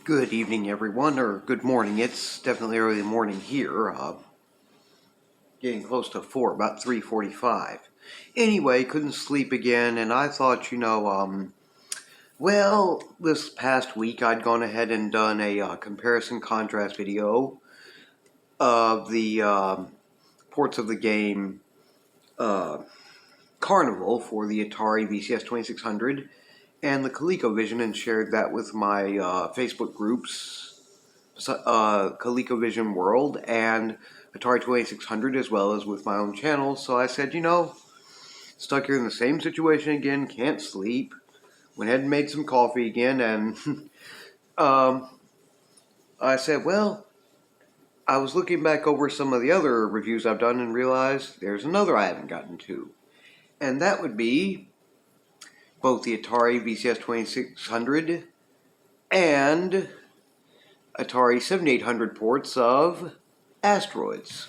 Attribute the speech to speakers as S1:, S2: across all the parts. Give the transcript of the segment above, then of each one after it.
S1: Good evening, everyone, or good morning. It's definitely early morning here. Getting close to 4, about 3:45. Anyway, couldn't sleep again, and I thought, this past week I'd gone ahead and done a comparison contrast video of the ports of the game Carnival for the Atari VCS 2600 and the ColecoVision, and shared that with my Facebook groups, ColecoVision World and Atari 2600, as well as with my own channel. So I said, stuck here in the same situation again, can't sleep. Went ahead and made some coffee again, and I said, well, I was looking back over some of the other reviews I've done and realized there's another I haven't gotten to. And that would be both the Atari VCS 2600 and Atari 7800 ports of Asteroids.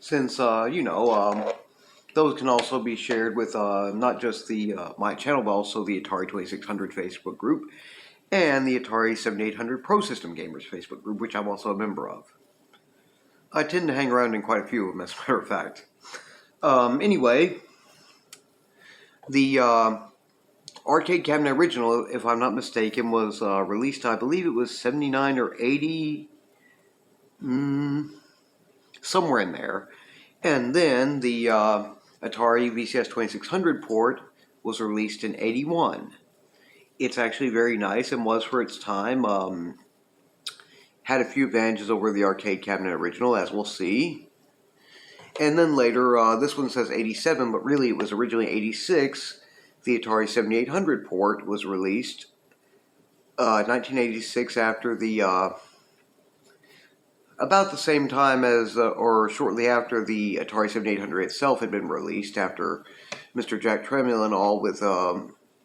S1: Since, those can also be shared with not just the my channel, but also the Atari 2600 Facebook group and the Atari 7800 Pro System Gamers Facebook group, which I'm also a member of. I tend to hang around in quite a few of them, as a matter of fact. Anyway, the arcade cabinet original, if I'm not mistaken, was released, I believe it was 79 or 80, somewhere in there. And then the Atari VCS 2600 port was released in 81. It's actually very nice and was for its time. Had a few advantages over the arcade cabinet original, as we'll see. And then later, this one says 87, but really it was originally 86. The Atari 7800 port was released 1986 after the about the same time as, or shortly after the Atari 7800 itself had been released, after Mr. Jack Tramiel and all, with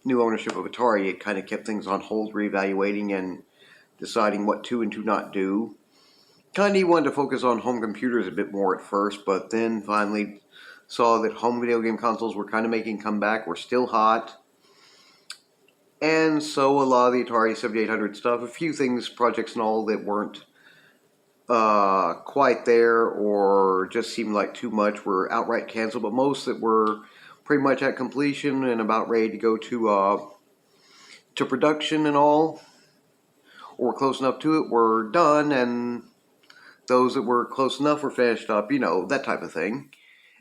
S1: new ownership of Atari, had kind of kept things on hold, reevaluating and deciding what to and to not do. Kind of wanted to focus on home computers a bit more at first, but then finally saw that home video game consoles were kind of making a comeback, were still hot. And so a lot of the Atari 7800 stuff, a few things, projects and all, that weren't quite there or just seemed like too much were outright canceled, but most that were pretty much at completion and about ready to go to production and all, or close enough to it, were done, and those that were close enough were finished up, that type of thing,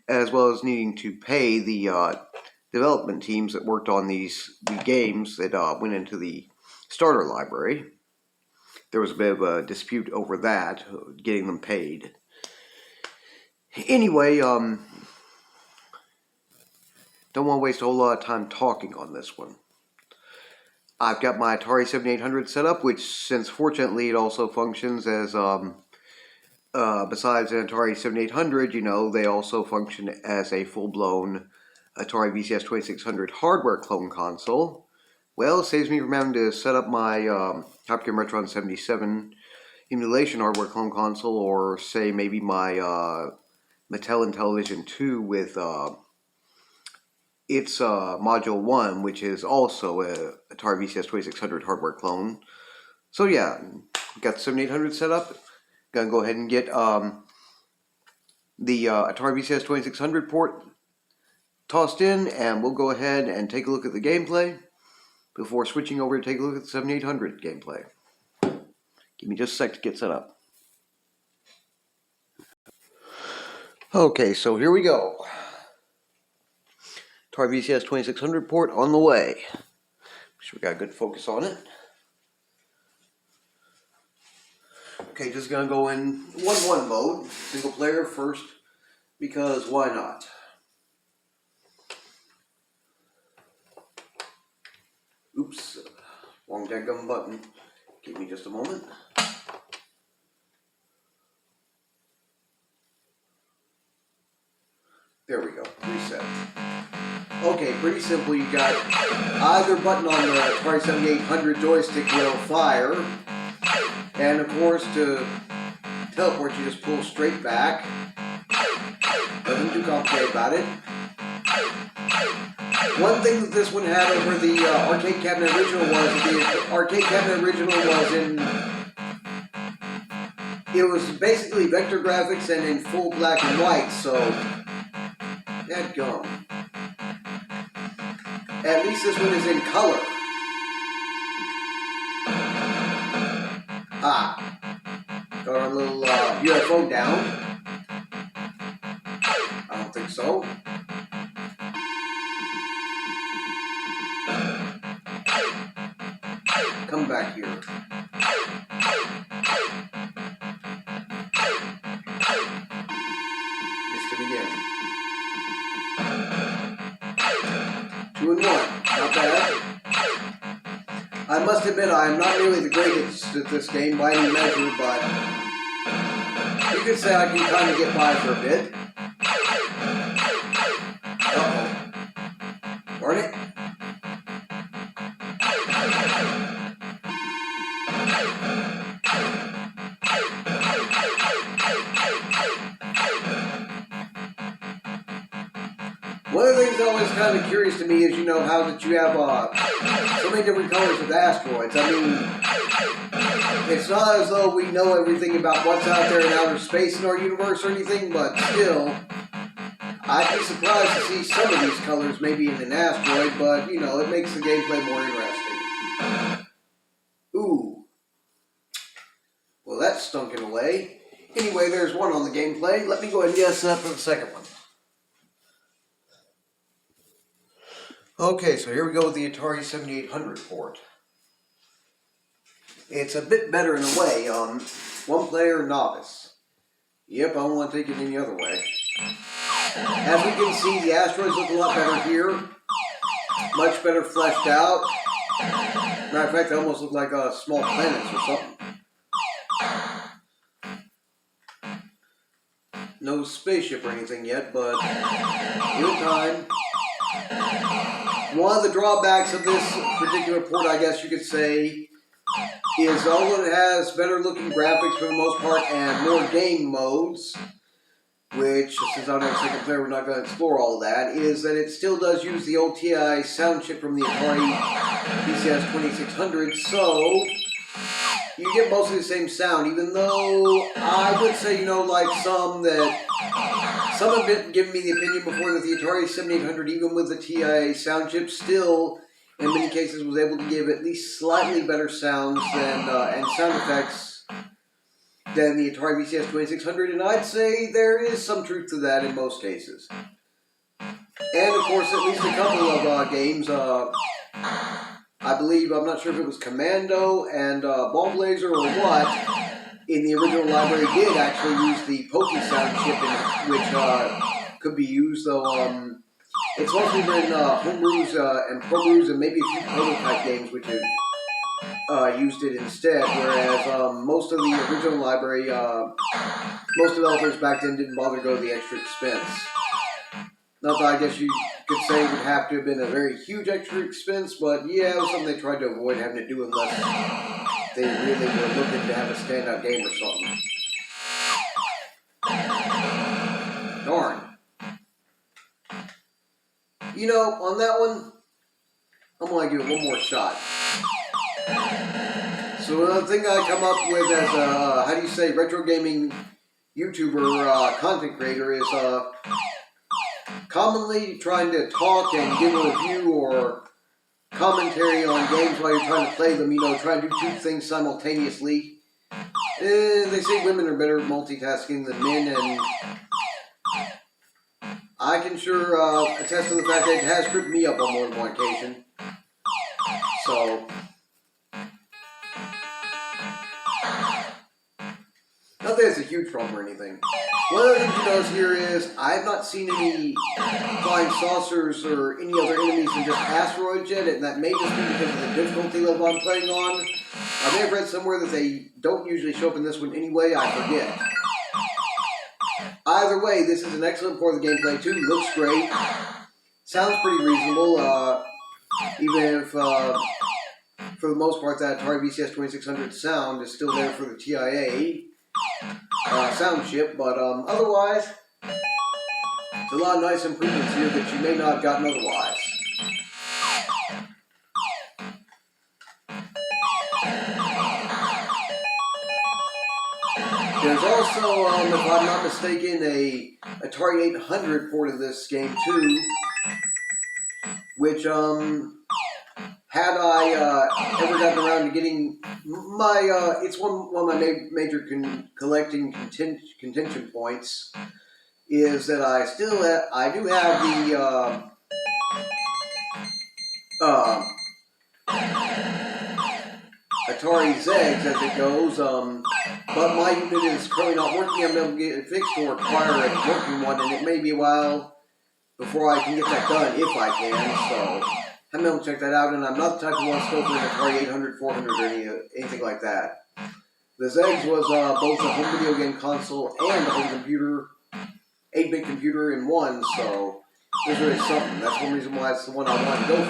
S1: as well as needing to pay the development teams that worked on the games that went into the starter library. There was a bit of a dispute over that, getting them paid. Anyway, don't want to waste a whole lot of time talking on this one. I've got my Atari 7800 set up, which, since fortunately it also functions as, besides an Atari 7800, they also function as a full-blown Atari VCS 2600 hardware clone console. Well, it saves me from having to set up my Hypercam Retron 77 emulation hardware clone console, or say maybe my Mattel Intellivision 2 with its Module 1, which is also a Atari VCS 2600 hardware clone. So yeah, got the 7800 set up. Gonna go ahead and get the Atari VCS 2600 port tossed in, and we'll go ahead and take a look at the gameplay before switching over to take a look at the 7800 gameplay. Give me just a sec to get set up. Okay, so here we go. Atari VCS 2600 port on the way. Make sure we got a good focus on it. Okay, just gonna go in 1-1 mode, single player first, because why not? Oops, wrong dadgum button. Give me just a moment. There we go, reset. Okay, pretty simple. You got either button on the Atari 7800 joystick will fire, and of course to teleport you just pull straight back. Nothing too complicated about it. One thing that this one had over the arcade cabinet original was the arcade cabinet original was it was basically vector graphics and in full black and white, so dadgum. At least this one is in color. Got our little UFO down. I don't think so. Come back here. Missed him again. 2 and 1. Not bad. I must admit I am not really the greatest at this game by any measure, but you could say I can kind of get by for a bit. Uh-oh. Darn it. One of the things that always kind of curious to me is, you know, how that you have so many different colors with asteroids. I mean, it's not as though we know everything about what's out there in outer space in our universe or anything, but still, I'd be surprised to see some of these colors maybe in an asteroid, but, you know, it makes the gameplay more interesting. Ooh. Well, that's stunking away. Anyway, there's one on the gameplay. Let me go ahead and guess that for the second one. Okay, so here we go with the Atari 7800 port. It's a bit better in a way. One player novice. Yep, I don't want to take it any other way. As we can see, the asteroids look a lot better here. Much better fleshed out. Matter of fact, they almost look like small planets or something. No spaceship or anything yet, but good time. One of the drawbacks of this particular port, I guess you could say, is although it has better looking graphics for the most part and more game modes, which, since I'm not a second player, we're not going to explore all of that, is that it still does use the old TI sound chip from the Atari VCS 2600, so you get mostly the same sound, even though I would say, you know, like some have been giving me the opinion before that the Atari 7800, even with the TI sound chip, still, in many cases, was able to give at least slightly better sounds than and sound effects than the Atari VCS 2600, and I'd say there is some truth to that in most cases. And, of course, at least a couple of games, I believe, I'm not sure if it was Commando and Ball Blazer or what, in the original library did actually use the Pokey sound chip, which could be used, though it's mostly been homebrews and pro-brews and maybe a few prototype games which have used it instead, whereas most of the original library, most developers back then didn't bother to go to the extra expense. Not that I guess you could say it would have to have been a very huge extra expense, but yeah, it was something they tried to avoid having to do unless they really were looking to have a standout game or something. Darn. You know, on that one, I'm going to give it one more shot. So another thing I come up with as a, how do you say, retro gaming YouTuber content creator is commonly trying to talk and give a review or commentary on games while you're trying to play them, you know, trying to do two things simultaneously. They say women are better at multitasking than men, and I can sure attest to the fact that it has tripped me up on more than one occasion. So, not that it's a huge problem or anything. One of the things you notice here is I have not seen any flying saucers or any other enemies than just asteroids yet, and that may just be because of the difficulty level I'm playing on. I may have read somewhere that they don't usually show up in this one anyway, I forget. Either way, this is an excellent port of the gameplay too, looks great, sounds pretty reasonable, even if for the most part that Atari VCS 2600 sound is still there for the TIA sound chip, but otherwise, there's a lot of nice improvements here that you may not have gotten otherwise. There's also, if I'm not mistaken, a Atari 800 port of this game too, which had I ever gotten around to getting my, it's one of my major collecting contention points, is that I do have the Atari ZEGs as it goes, but my unit is currently not working. I'm able to get it fixed or acquire a working one, and it may be a while before I can get that done, if I can, so I'm able to check that out, and I'm not the type of one to go for an Atari 800, 400, or anything like that. The ZEGs was both a home video game console and a home computer, 8-bit computer in one, so it was really something. That's one reason why it's the one I want to go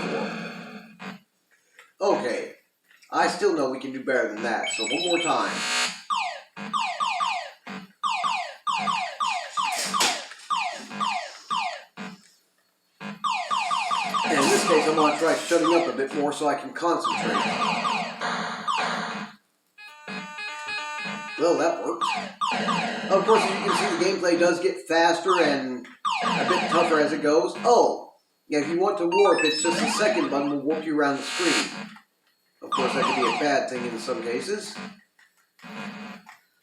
S1: for. Okay. I still know we can do better than that, so one more time. And in this case, I'm going to try shutting up a bit more so I can concentrate. Well, that worked. Of course, as you can see, the gameplay does get faster and a bit tougher as it goes. Oh, yeah, if you want to warp, it's just the second button will warp you around the screen. Of course, that could be a bad thing in some cases.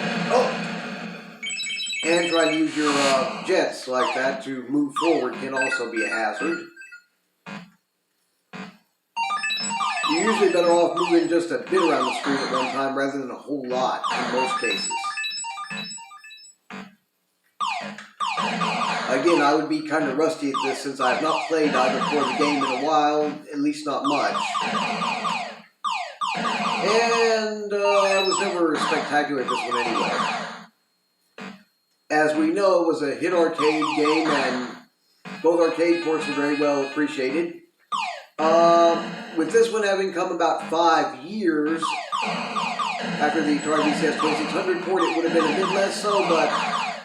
S1: Oh! And trying to use your jets like that to move forward can also be a hazard. You're usually better off moving just a bit around the screen at one time rather than a whole lot in most cases. Again, I would be kind of rusty at this since I have not played either for the game in a while, at least not much. And I was never spectacular at this one anyway. As we know, it was a hit arcade game, and both arcade ports were very well appreciated. With this one having come about 5 years after the Atari VCS 2600 port, it would have been a bit less so, but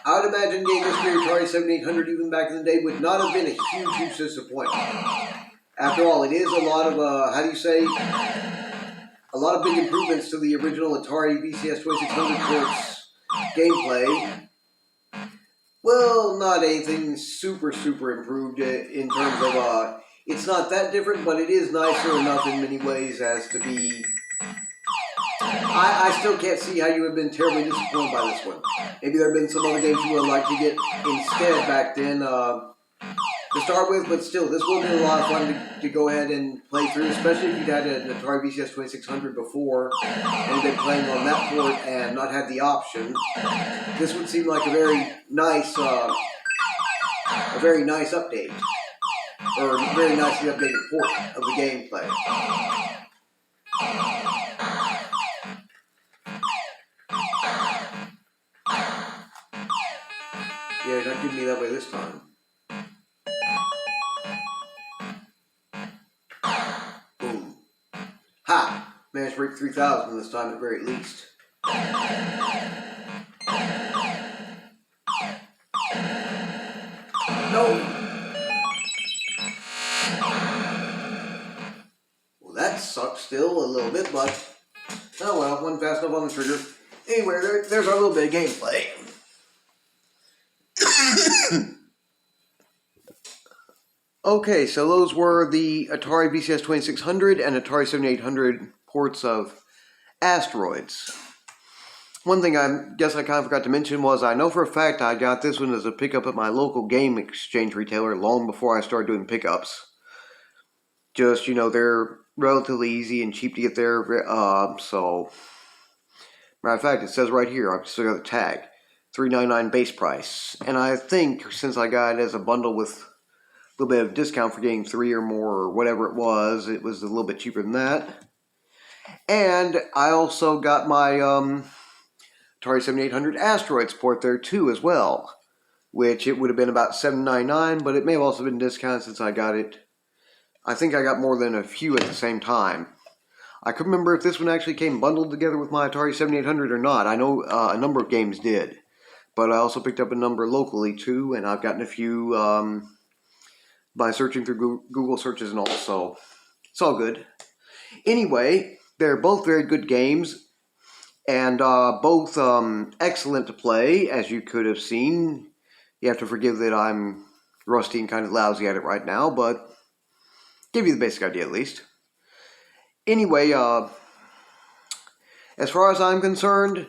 S1: I would imagine getting this for Atari 7800 even back in the day would not have been a huge disappointment. After all, it is a lot of, a lot of big improvements to the original Atari VCS 2600 ports gameplay. Well, not anything super improved in terms of, it's not that different, but it is nicer enough in many ways as to be... I still can't see how you have been terribly disappointed by this one. Maybe there have been some other games you would like to get instead back then, to start with, but still, this will be a lot of fun to go ahead and play through, especially if you'd had an Atari VCS 2600 before and been playing on that port and not had the option. This would seem like a very nice update, or a very nicely updated port of the gameplay. Yeah, not giving me that way this time. Boom. Ha! Managed to break 3,000 this time at the very least. No! Well, that sucks still a little bit, but oh well, wasn't fast enough on the trigger. Anyway, there's our little bit of gameplay. Okay, so those were the Atari VCS 2600 and Atari 7800 ports of Asteroids. One thing I guess I kind of forgot to mention was I know for a fact I got this one as a pickup at my local game exchange retailer long before I started doing pickups. Just, you know, they're relatively easy and cheap to get there, so... Matter of fact, it says right here, I've still got the tag, $3.99 base price. And I think since I got it as a bundle with a little bit of discount for getting 3 or more or whatever it was a little bit cheaper than that. And I also got my Atari 7800 Asteroids port there too as well, which it would have been about $7.99, but it may have also been discounted since I got it. I think I got more than a few at the same time. I couldn't remember if this one actually came bundled together with my Atari 7800 or not. I know a number of games did, but I also picked up a number locally too, and I've gotten a few by searching through Google searches and all, so it's all good. Anyway, they're both very good games, And both excellent to play, as you could have seen. You have to forgive that I'm rusty and kind of lousy at it right now, but give you the basic idea at least. Anyway, as far as I'm concerned,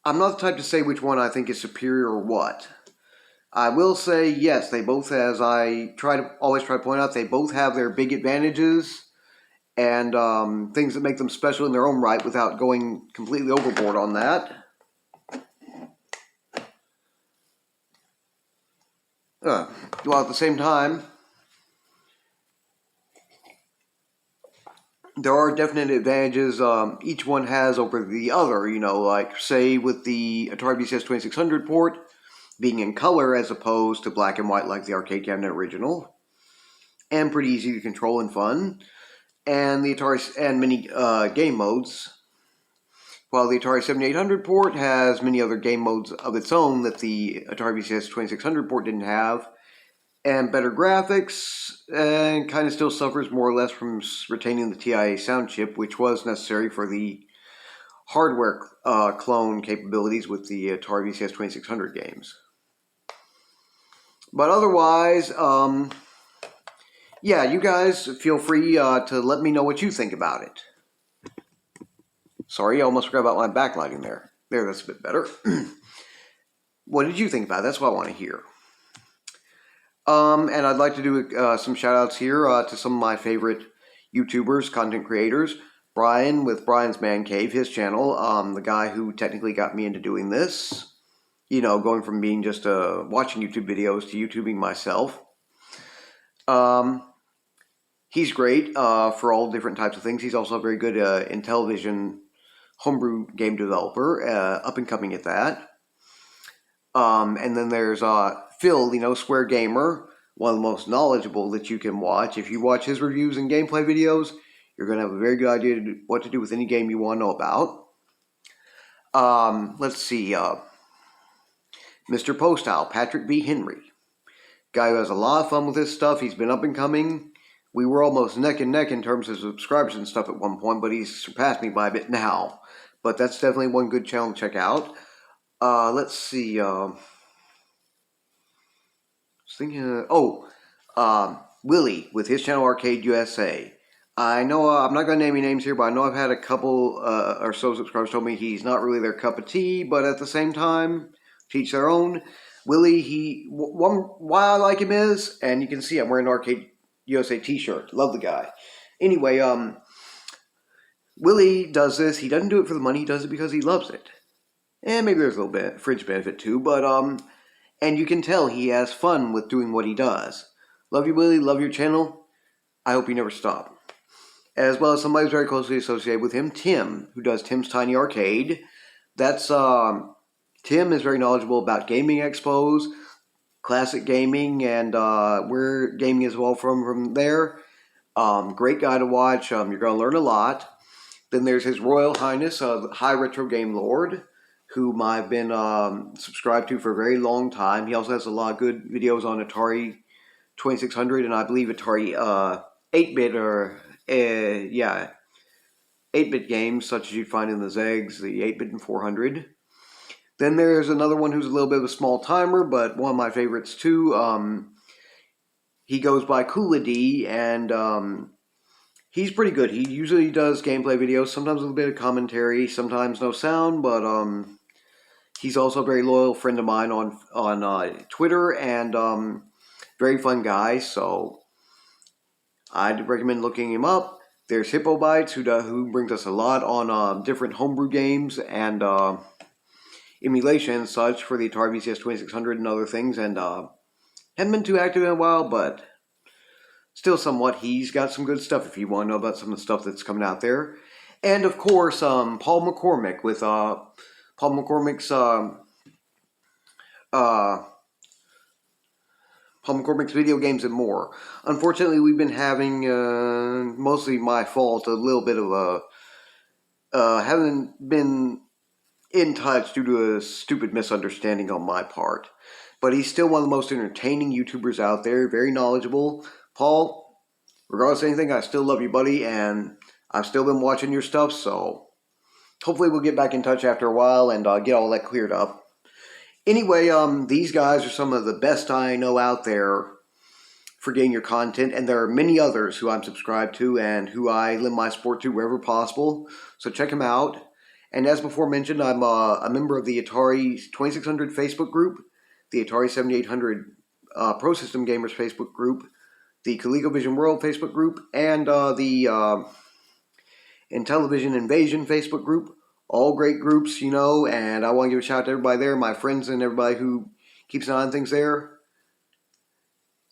S1: I'm not the type to say which one I think is superior or what. I will say, yes, they both, as I always try to point out, they both have their big advantages and things that make them special in their own right without going completely overboard on that. While at the same time, there are definite advantages each one has over the other, like say with the Atari VCS 2600 port being in color as opposed to black and white like the arcade cabinet original, and pretty easy to control and fun, and the Atari and many game modes, while the Atari 7800 port has many other game modes of its own that the Atari VCS 2600 port didn't have, and better graphics, and kind of still suffers more or less from retaining the TIA sound chip, which was necessary for the hardware clone capabilities with the Atari VCS 2600 games. But otherwise, yeah, you guys feel free to let me know what you think about it. Sorry, I almost forgot about my backlighting there. There, that's a bit better. What did you think about it? That's what I want to hear. And I'd like to do some shout outs here to some of my favorite YouTubers, content creators. Brian with Brian's Man Cave, his channel, the guy who technically got me into doing this. Going from being just watching YouTube videos to YouTubing myself. He's great for all different types of things. He's also very good in television homebrew game developer, up and coming at that. And then there's Phil, Square Gamer, one of the most knowledgeable that you can watch. If you watch his reviews and gameplay videos, you're going to have a very good idea what to do with any game you want to know about. Let's see. Mr. Postile, Patrick B. Henry. Guy who has a lot of fun with his stuff. He's been up and coming. We were almost neck and neck in terms of subscribers and stuff at one point, but he's surpassed me by a bit now. But that's definitely one good channel to check out. Let's see. Willie with his channel Arcade USA. I know I'm not going to name any names here, but I know I've had a couple or so subscribers told me he's not really their cup of tea, but at the same time, teach their own. Willie, why I like him is, and you can see I'm wearing an Arcade USA t-shirt. Love the guy. Anyway, Willie does this. He doesn't do it for the money. He does it because he loves it. And maybe there's a little bit fringe benefit too, but and you can tell he has fun with doing what he does. Love you, Willie. Love your channel. I hope you never stop. As well as somebody who's very closely associated with him, Tim, who does Tim's Tiny Arcade. That's Tim is very knowledgeable about gaming expos, classic gaming, and where gaming is evolved from there. Great guy to watch. You're going to learn a lot. Then there's His Royal Highness, the High Retro Game Lord, whom I've been subscribed to for a very long time. He also has a lot of good videos on Atari 2600 and I believe Atari 8-bit or 8-bit games such as you'd find in the Zegs, the 8-bit and 400. Then there's another one who's a little bit of a small timer, but one of my favorites too. He goes by Kula D, and he's pretty good. He usually does gameplay videos, sometimes a little bit of commentary, sometimes no sound, but he's also a very loyal friend of mine on Twitter, and very fun guy, so I'd recommend looking him up. There's Hippo Bites, who brings us a lot on different homebrew games and emulation and such for the Atari VCS 2600 and other things, and haven't been too active in a while, but still somewhat. He's got some good stuff if you want to know about some of the stuff that's coming out there. And of course, Paul McCormick with Paul McCormick's Video Games and More. Unfortunately, we've been having, mostly my fault, a little bit of haven't been in touch due to a stupid misunderstanding on my part. But he's still one of the most entertaining YouTubers out there, very knowledgeable. Paul, regardless of anything, I still love you, buddy, and I've still been watching your stuff, so hopefully we'll get back in touch after a while and get all that cleared up. Anyway, these guys are some of the best I know out there for getting your content, and there are many others who I'm subscribed to and who I lend my support to wherever possible. So check them out. And as before mentioned, I'm a member of the Atari 2600 Facebook group, the Atari 7800 Pro System Gamers Facebook group, the ColecoVision World Facebook group, and the Intellivision Invasion Facebook group. All great groups, and I want to give a shout out to everybody there, my friends and everybody who keeps an eye on things there.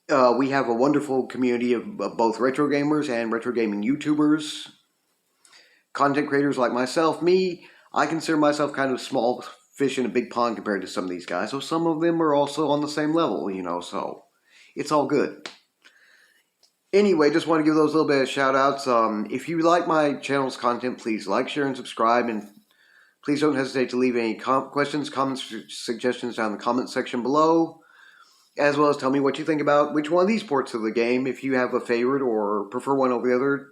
S1: We have a wonderful community of both retro gamers and retro gaming YouTubers, content creators like myself. I consider myself kind of small fish in a big pond compared to some of these guys, so some of them are also on the same level, so it's all good. Anyway, just want to give those little bit of shout outs. If you like my channel's content, please like, share, and subscribe, and please don't hesitate to leave any questions, comments, suggestions down in the comment section below, as well as tell me what you think about which one of these ports of the game, if you have a favorite or prefer one over the other.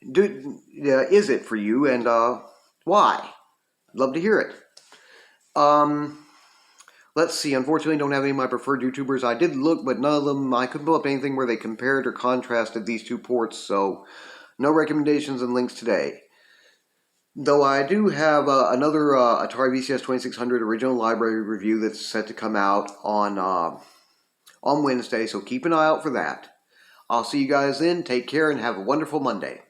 S1: Is it for you, and why? I'd love to hear it. Let's see, unfortunately I don't have any of my preferred YouTubers. I did look, but none of them, I couldn't pull up anything where they compared or contrasted these two ports, so no recommendations and links today. Though I do have another Atari VCS 2600 original library review that's set to come out on Wednesday, so keep an eye out for that. I'll see you guys then. Take care and have a wonderful Monday.